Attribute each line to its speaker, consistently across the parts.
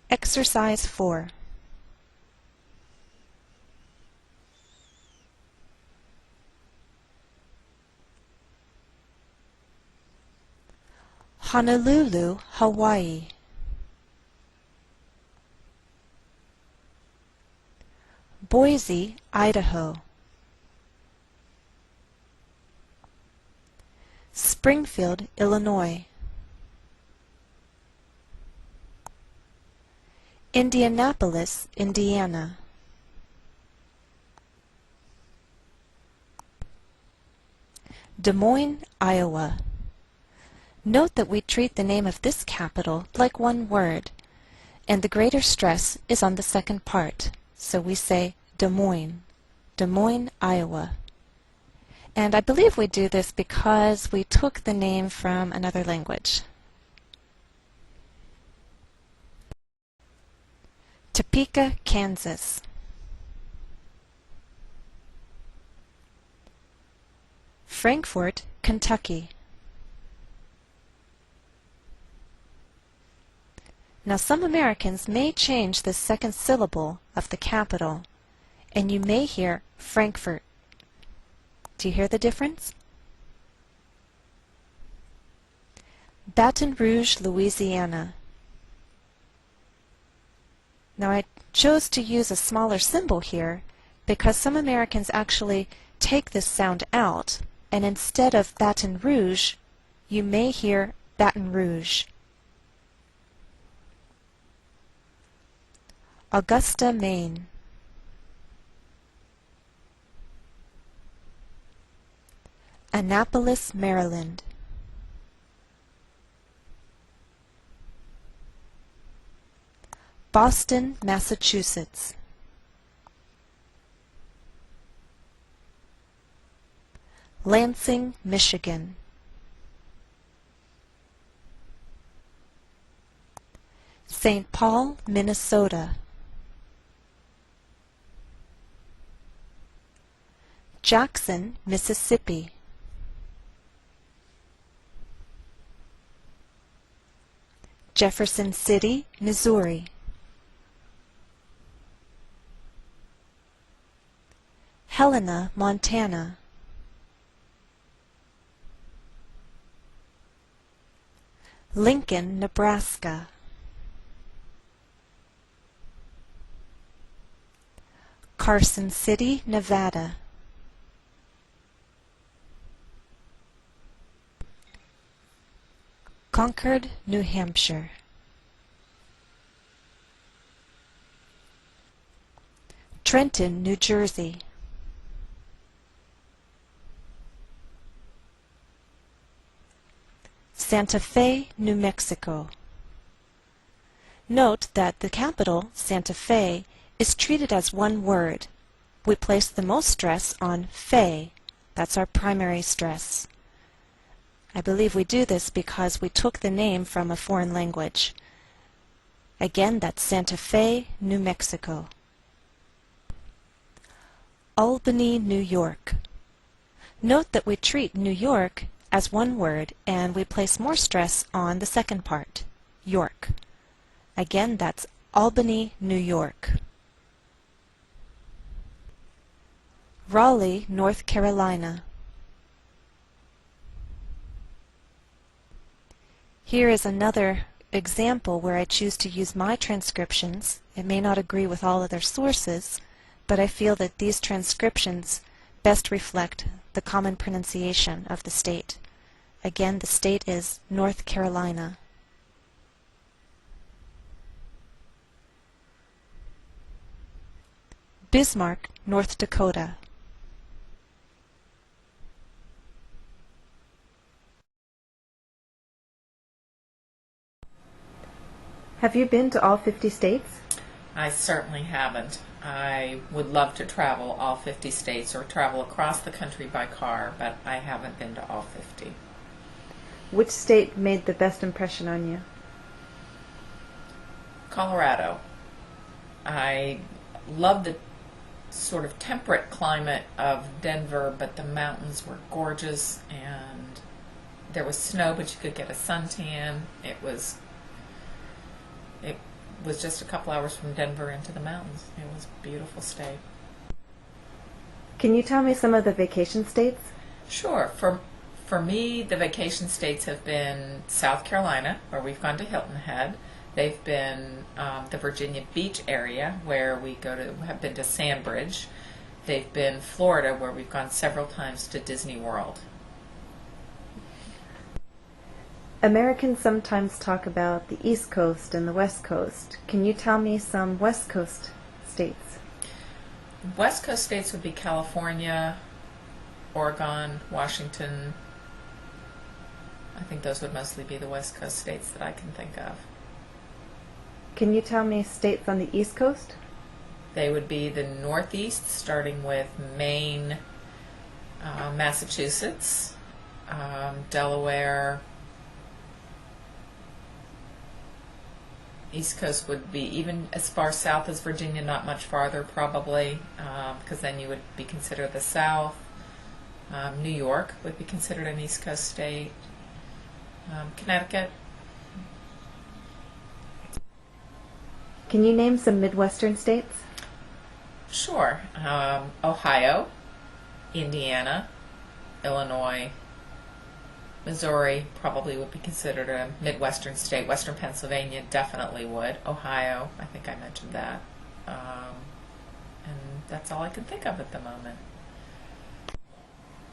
Speaker 1: Exercise 4. Honolulu, Hawaii. Boise, Idaho. Springfield, Illinois. Indianapolis, Indiana. Des Moines, Iowa. Note that we treat the name of this capital like one word, and the greater stress is on the second part, so we say Des Moines, Iowa. And I believe we do this because we took the name from another language. Topeka, Kansas. Frankfort, Kentucky. Now some Americans may change the second syllable of the capital, and you may hear Frankfurt. Do you hear the difference? Baton Rouge, Louisiana. Now I chose to use a smaller symbol here because some Americans actually take this sound out, and instead of Baton Rouge, you may hear Baton Rouge. Augusta, Maine. Annapolis, Maryland. Boston, Massachusetts. Lansing, Michigan. St. Paul, Minnesota. Jackson, Mississippi. Jefferson City, Missouri. Helena, Montana. Lincoln, Nebraska. Carson City, Nevada. Concord, New Hampshire. Trenton, New Jersey. Santa Fe, New Mexico. Note that the capital, Santa Fe, is treated as one word. We place the most stress on Fe. That's our primary stress. I believe we do this because we took the name from a foreign language. Again, that's Santa Fe, New Mexico. Albany, New York. Note that we treat New York as one word and we place more stress on the second part, York. Again, that's Albany, New York. Raleigh, North Carolina. Here is another example where I choose to use my transcriptions. It may not agree with all other sources, but I feel that these transcriptions best reflect the common pronunciation of the state. Again, the state is North Carolina. Bismarck, North Dakota. Have you been to all 50 states?
Speaker 2: I certainly haven't. I would love to travel all 50 states or travel across the country by car, but I haven't been to all 50.
Speaker 1: Which state made the best impression on you?
Speaker 2: Colorado. I love the sort of temperate climate of Denver, but the mountains were gorgeous and there was snow, but you could get a suntan. was just a couple hours from Denver into the mountains. It was a beautiful state.
Speaker 1: Can you tell me some of the vacation states?
Speaker 2: Sure. For me, the vacation states have been South Carolina, where we've gone to Hilton Head. They've been the Virginia Beach area, where we have been to Sandbridge. They've been Florida, where we've gone several times to Disney World.
Speaker 1: Americans sometimes talk about the East Coast and the West Coast. Can you tell me some West Coast states?
Speaker 2: West Coast states would be California, Oregon, Washington. I think those would mostly be the West Coast states that I can think of.
Speaker 1: Can you tell me states on the East Coast?
Speaker 2: They would be the Northeast, starting with Maine, Massachusetts, Delaware. East Coast would be even as far south as Virginia, not much farther probably, because then you would be considered the South. New York would be considered an East Coast state. Connecticut.
Speaker 1: Can you name some Midwestern states?
Speaker 2: Sure. Ohio, Indiana, Illinois, Missouri probably would be considered a Midwestern state. Western Pennsylvania definitely would. Ohio, I think I mentioned that. And that's all I can think of at the moment.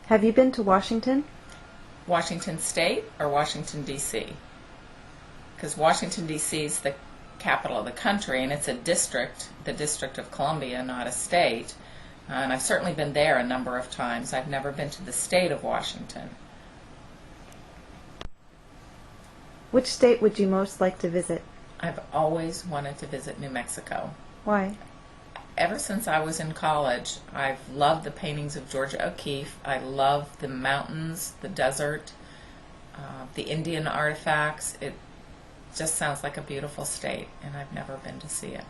Speaker 1: Have you been to Washington?
Speaker 2: Washington State or Washington, D.C.? Because Washington, D.C. is the capital of the country, and it's a district, the District of Columbia, not a state. And I've certainly been there a number of times. I've never been to the state of Washington.
Speaker 1: Which state would you most like to visit?
Speaker 2: I've always wanted to visit New Mexico.
Speaker 1: Why?
Speaker 2: Ever since I was in college, I've loved the paintings of Georgia O'Keeffe. I love the mountains, the desert, the Indian artifacts. It just sounds like a beautiful state, and I've never been to see it.